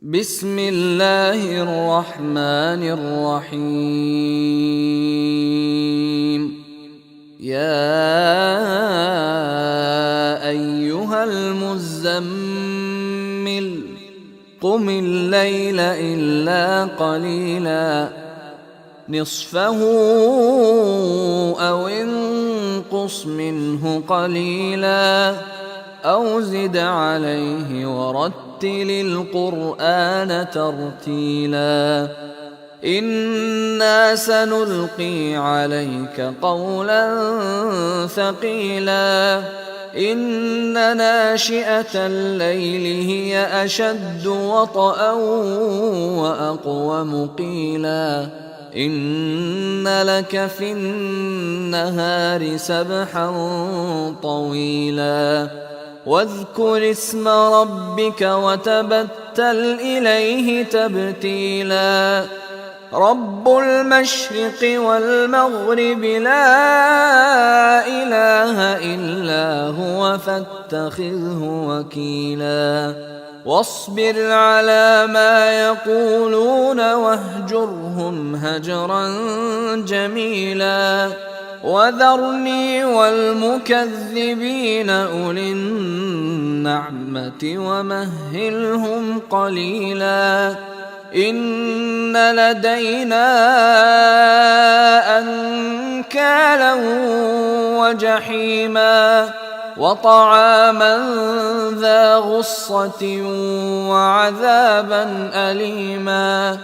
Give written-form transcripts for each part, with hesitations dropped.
بسم الله الرحمن الرحيم. يا أيها المزمل قم الليل إلا قليلا نصفه أو انقص منه قليلا أو زد عليه ورتل القرآن ترتيلا. إنا سنلقي عليك قولا ثقيلا. إن ناشئة الليل هي أشد وطئا وأقوم قيلا. إن لك في النهار سبحا طويلا. واذكر اسم ربك وتبتل إليه تبتيلا. رب المشرق والمغرب لا إله إلا هو فاتخذه وكيلا. واصبر على ما يقولون واهجرهم هجرا جميلا. وذرني والمكذبين أولي النعمة ومهلهم قليلا. إن لدينا أنكالا وجحيما وطعاما ذا غصة وعذابا أليما.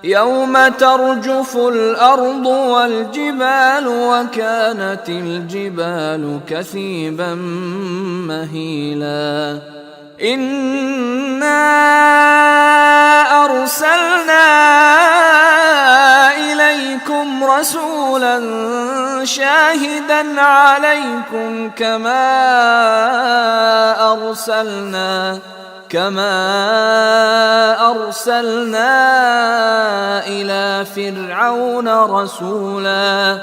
يوم ترجف الأرض والجبال وكانت الجبال كثيبا مهيلا. إنا أرسلنا إليكم رسولا شاهدا عليكم كما أرسلنا إلى فرعون رسولا.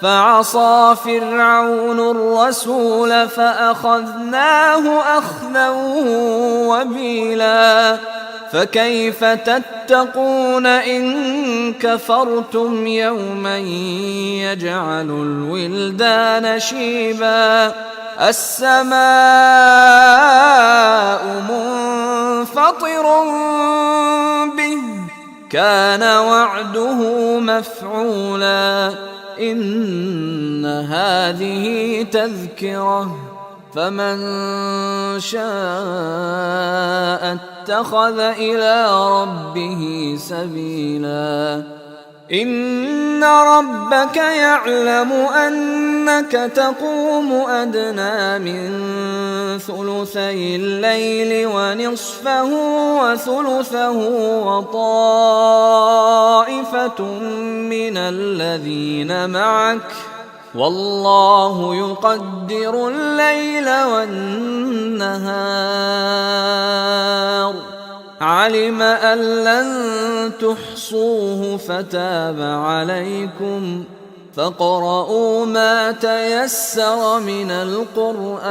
فعصى فرعون الرسول فأخذناه أخذا وبيلا. فكيف تتقون إن كفرتم يوما يجعل الولدان شيبا. السماء منفطر به كان وعده مفعولا. إن هذه تذكرة فمن شاء اتخذ إلى ربه سبيلا. إن ربك يعلم أنك تقوم أدنى من ثلثي الليل ونصفه وثلثه وطائفة من الذين معك والله يقدر الليل والنهار. علم أن لن تحصوه فتاب عليكم فاقرؤوا ما تيسر من القرآن.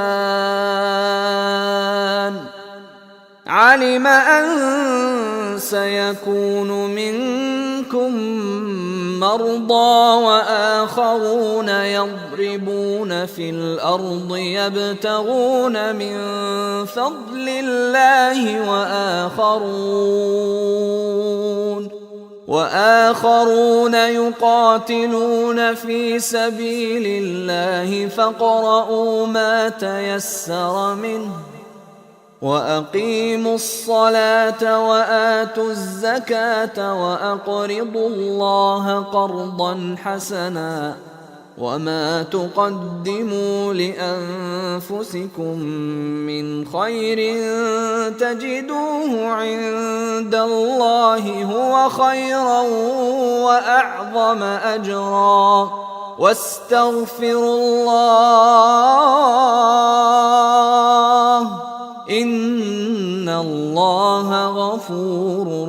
علم أن سيكون منكم مرضى وآخرون يضربون في الأرض يبتغون من فضل الله وآخرون يقاتلون في سبيل الله فاقرؤوا ما تيسر منه. وأقيموا الصلاة وآتوا الزكاة وأقرضوا الله قرضا حسنا وما تقدموا لأنفسكم من خير تجدوه عند الله هو خيرا وأعظم أجرا. واستغفروا الله إن الله غفور